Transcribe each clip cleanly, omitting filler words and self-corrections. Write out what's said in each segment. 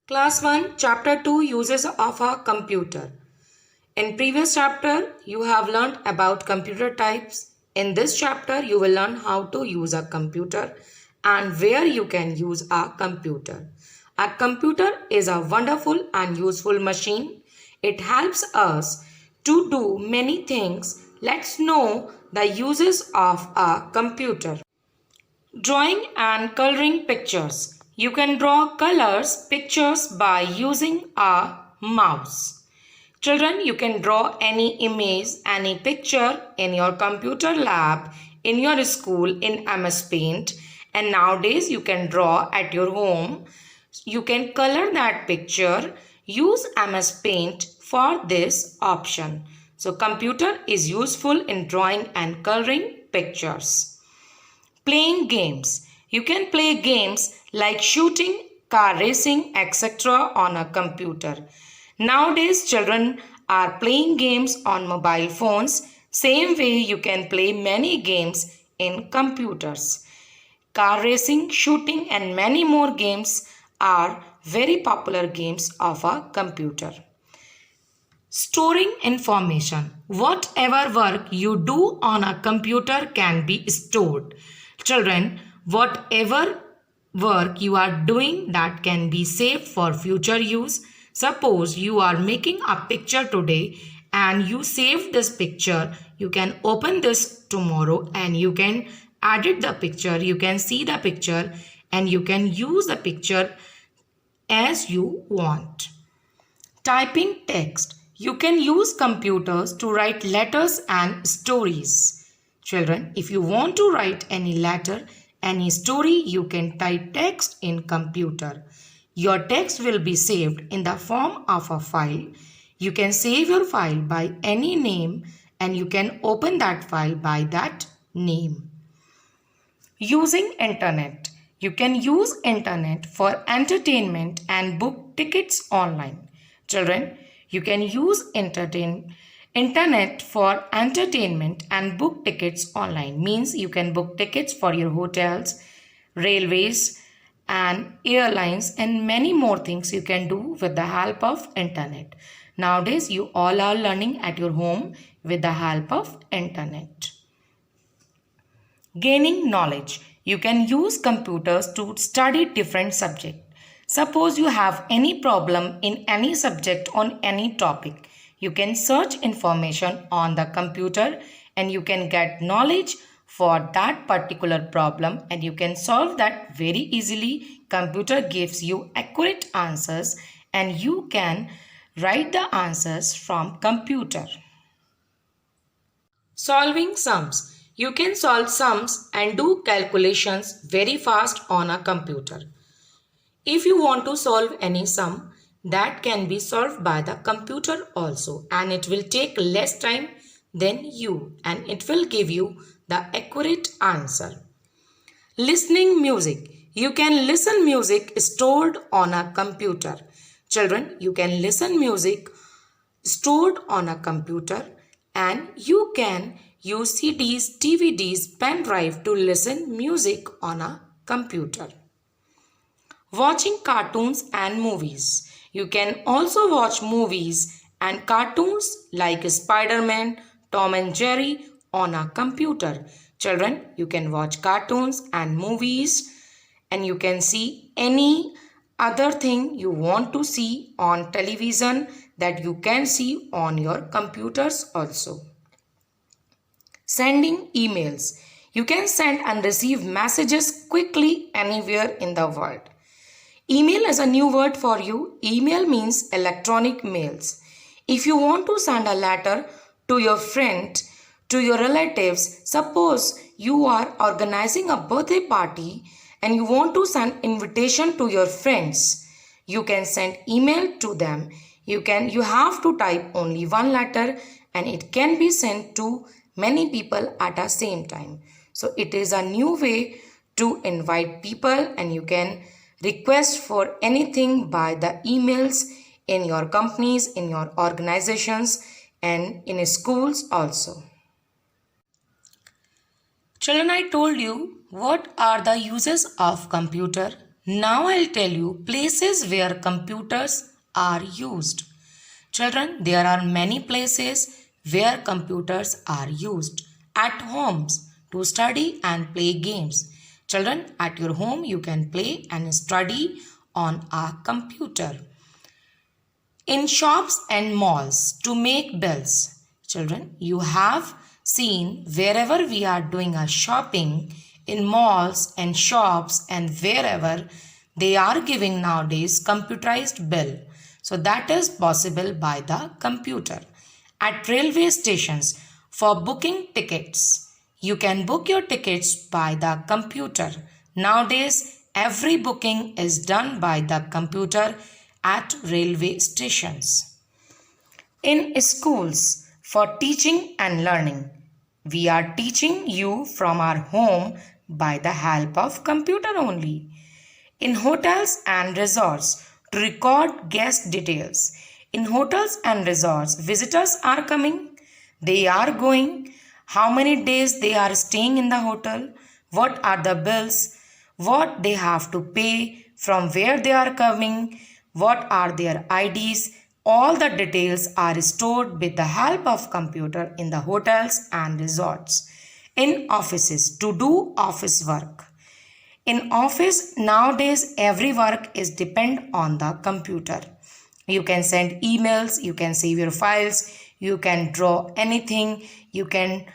Class 1, Chapter 2 Uses of a Computer. In previous chapter, you have learned about computer types. In this chapter, you will learn how to use a computer and where you can use a computer. A computer is a wonderful and useful machine. It helps us to do many things. Let's know the uses of a computer. Drawing and coloring pictures. You can draw colors pictures by using a mouse. Children, you can draw any image, any picture in your computer lab, in your school, in MS Paint. And nowadays you can draw at your home. You can color that picture. Use MS Paint for this option. So computer is useful in drawing and coloring pictures. Playing games. You can play games like shooting, car racing, etc. on a computer. Nowadays, children are playing games on mobile phones. Same way you can play many games in computers. Car racing, shooting and many more games are very popular games of a computer. Storing information. Whatever work you do on a computer can be stored. Children, whatever work you are doing that can be saved for future use. Suppose you are making a picture today and you save this picture. You can open this tomorrow and you can edit the picture. You can see the picture and you can use the picture as you want. Typing text. You can use computers to write letters and stories. Children, if you want to write any letter, any story, you can type text in computer. Your text will be saved in the form of a file. You can save your file by any name and you can open that file by that name. Using internet. You can use internet for entertainment and book tickets online. Children, you can use internet for entertainment and book tickets online. Means you can book tickets for your hotels, railways and airlines and many more things you can do with the help of internet. Nowadays you all are learning at your home with the help of internet. Gaining knowledge. You can use computers to study different subjects. Suppose you have any problem in any subject on any topic. You can search information on the computer and you can get knowledge for that particular problem and you can solve that very easily. Computer gives you accurate answers and you can write the answers from computer. Solving sums. You can solve sums and do calculations very fast on a computer. If you want to solve any sum, that can be solved by the computer also and it will take less time than you and it will give you the accurate answer. Listening music. You can listen music stored on a computer. Children, you can listen music stored on a computer and you can use CDs, DVDs, pen drive to listen music on a computer. Watching cartoons and movies. You can also watch movies and cartoons like Spider-Man, Tom and Jerry on a computer. Children, you can watch cartoons and movies and you can see any other thing you want to see on television that you can see on your computers also. Sending emails. You can send and receive messages quickly anywhere in the world. Email is a new word for you. Email means electronic mails. If you want to send a letter to your friend, to your relatives, suppose you are organizing a birthday party and you want to send invitation to your friends, you can send email to them. You have to type only one letter and it can be sent to many people at the same time. So it is a new way to invite people and you can request for anything by the emails in your companies, in your organizations and in schools also. Children, I told you what are the uses of computer. Now I'll tell you places where computers are used. Children, there are many places where computers are used. At homes, to study and play games. Children, at your home you can play and study on a computer. In shops and malls, to make bills. Children, you have seen wherever we are doing a shopping, in malls and shops and wherever, they are giving nowadays computerized bill. So that is possible by the computer. At railway stations, for booking tickets, you can book your tickets by the computer. Nowadays, every booking is done by the computer at railway stations. In schools, for teaching and learning, we are teaching you from our home by the help of computer only. In hotels and resorts, to record guest details. In hotels and resorts, visitors are coming, they are going, how many days they are staying in the hotel, what are the bills, what they have to pay, from where they are coming, what are their IDs. All the details are stored with the help of computer in the hotels and resorts. In offices, to do office work. In office nowadays every work is depend on the computer. You can send emails, you can save your files, you can draw anything, you can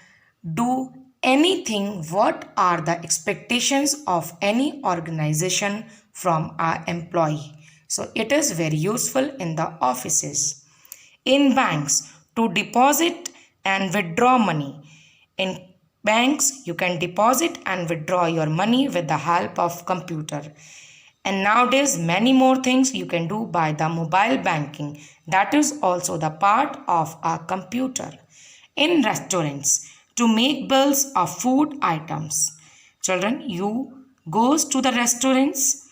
do anything. What are the expectations of any organization from our employee? So it is very useful in the offices. In banks, to deposit and withdraw money. In banks, you can deposit and withdraw your money with the help of computer. And nowadays, many more things you can do by the mobile banking. That is also the part of a computer. In restaurants, to make bills of food items. Children, you goes to the restaurants.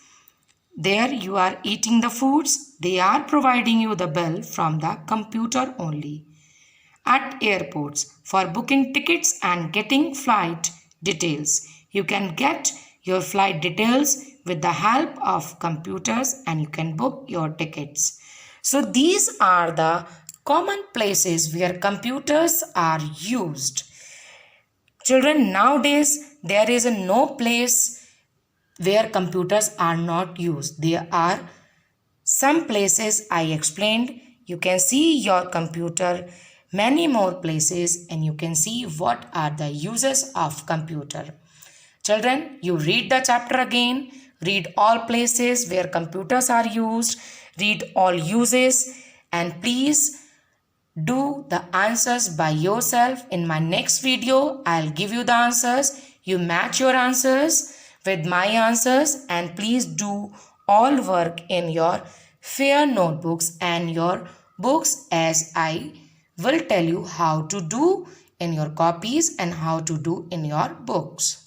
There you are eating the foods. They are providing you the bill from the computer only. At airports, for booking tickets and getting flight details, you can get your flight details with the help of computers and you can book your tickets. So these are the common places where computers are used. Children, nowadays there is no place where computers are not used. There are some places I explained. You can see your computer, many more places, and you can see what are the uses of computer. Children, you read the chapter again, read all places where computers are used, read all uses, and please do the answers by yourself. In my next video, I'll give you the answers. You match your answers with my answers and please do all work in your fair notebooks and your books as I will tell you how to do in your copies and how to do in your books.